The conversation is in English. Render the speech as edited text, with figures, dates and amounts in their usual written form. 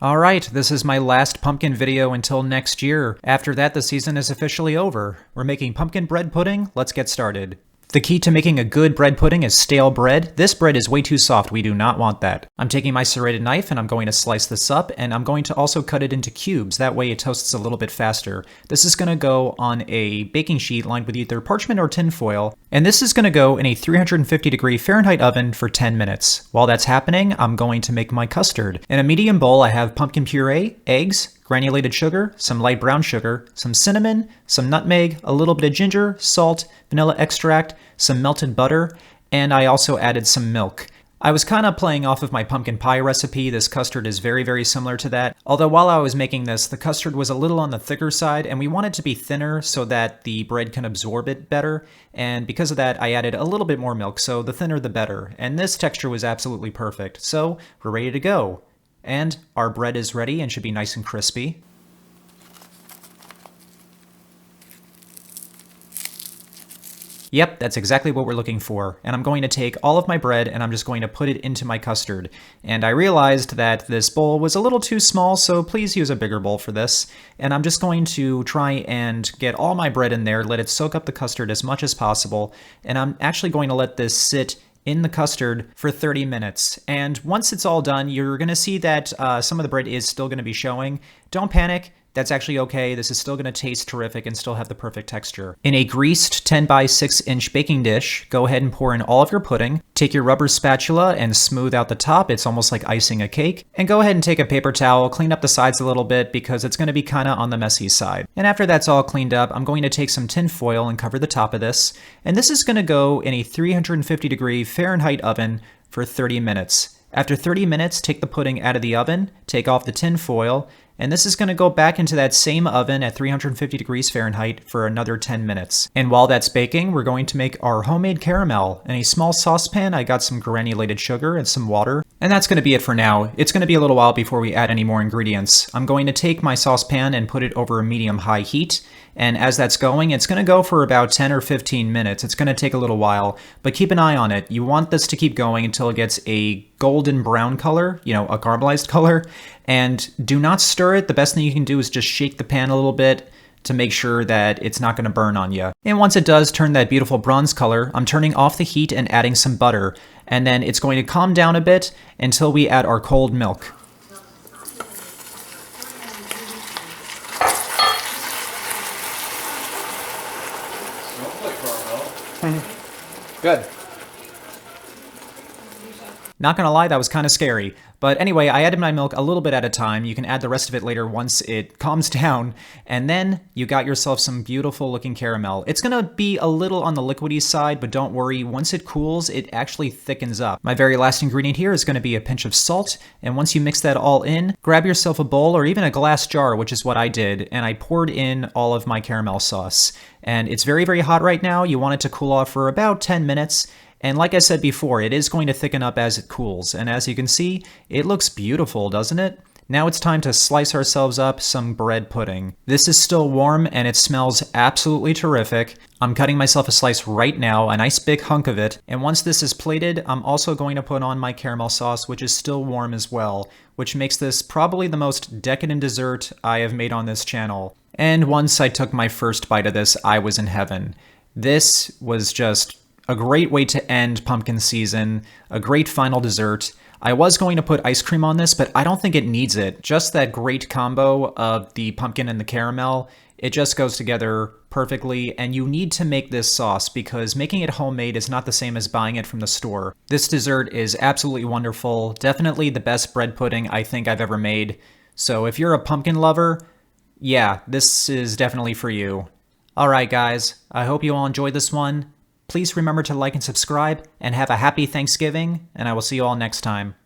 Alright, this is my last pumpkin video until next year. After that, the season is officially over. We're making pumpkin bread pudding. Let's get started. The key to making a good bread pudding is stale bread. This bread is way too soft. We do not want that. I'm taking my serrated knife and I'm going to slice this up, and I'm going to also cut it into cubes. That way it toasts a little bit faster. This is going to go on a baking sheet lined with either parchment or tin foil, and this is going to go in a 350-degree Fahrenheit oven for 10 minutes. While that's happening, I'm going to make my custard. In a medium bowl, I have pumpkin puree, eggs, granulated sugar, some light brown sugar, some cinnamon, some nutmeg, a little bit of ginger, salt, vanilla extract, some melted butter, and I also added some milk. I was kind of playing off of my pumpkin pie recipe. This custard is very, very similar to that. Although while I was making this, the custard was a little on the thicker side, and we want it to be thinner so that the bread can absorb it better. And because of that, I added a little bit more milk, so the thinner the better. And this texture was absolutely perfect. So we're ready to go. And our bread is ready and should be nice and crispy. Yep, that's exactly what we're looking for. And I'm going to take all of my bread and I'm just going to put it into my custard. And I realized that this bowl was a little too small, so please use a bigger bowl for this. And I'm just going to try and get all my bread in there, let it soak up the custard as much as possible. And I'm actually going to let this sit in the custard for 30 minutes. And once it's all done, you're going to see that some of the bread is still going to be showing. Don't panic. That's actually okay. This is still going to taste terrific and still have the perfect texture. In a greased 10 by 6 inch baking dish, go ahead and pour in all of your pudding. Take your rubber spatula and smooth out the top. It's almost like icing a cake. And go ahead and take a paper towel, clean up the sides a little bit because it's going to be kind of on the messy side. And after that's all cleaned up, I'm going to take some tin foil and cover the top of this. And this is going to go in a 350-degree Fahrenheit oven for 30 minutes. After 30 minutes, take the pudding out of the oven, take off the tin foil, and this is going to go back into that same oven at 350 degrees Fahrenheit for another 10 minutes. And while that's baking, we're going to make our homemade caramel. In a small saucepan, I got some granulated sugar and some water. And that's going to be it for now. It's going to be a little while before we add any more ingredients. I'm going to take my saucepan and put it over a medium-high heat. And as that's going, it's going to go for about 10 or 15 minutes. It's going to take a little while, but keep an eye on it. You want this to keep going until it gets a golden brown color, a caramelized color. And do not stir it. The best thing you can do is just shake the pan a little bit to make sure that it's not going to burn on you. And once it does turn that beautiful bronze color, I'm turning off the heat and adding some butter. And then it's going to calm down a bit until we add our cold milk. Good. Not gonna lie, that was kind of scary. But anyway, I added my milk a little bit at a time. You can add the rest of it later once it calms down. And then you got yourself some beautiful looking caramel. It's gonna be a little on the liquidy side, but don't worry, once it cools, it actually thickens up. My very last ingredient here is gonna be a pinch of salt. And once you mix that all in, grab yourself a bowl or even a glass jar, which is what I did. And I poured in all of my caramel sauce. And it's very, very hot right now. You want it to cool off for about 10 minutes. And like I said before, it is going to thicken up as it cools. And as you can see, it looks beautiful, doesn't it? Now it's time to slice ourselves up some bread pudding. This is still warm and it smells absolutely terrific. I'm cutting myself a slice right now, a nice big hunk of it. And once this is plated, I'm also going to put on my caramel sauce, which is still warm as well, which makes this probably the most decadent dessert I have made on this channel. And once I took my first bite of this, I was in heaven. This was just a great way to end pumpkin season, a great final dessert. I was going to put ice cream on this, but I don't think it needs it. Just that great combo of the pumpkin and the caramel, it just goes together perfectly, and you need to make this sauce because making it homemade is not the same as buying it from the store. This dessert is absolutely wonderful, definitely the best bread pudding I think I've ever made. So if you're a pumpkin lover, yeah, this is definitely for you. Alright guys, I hope you all enjoyed this one. Please remember to like and subscribe, and have a happy Thanksgiving, and I will see you all next time.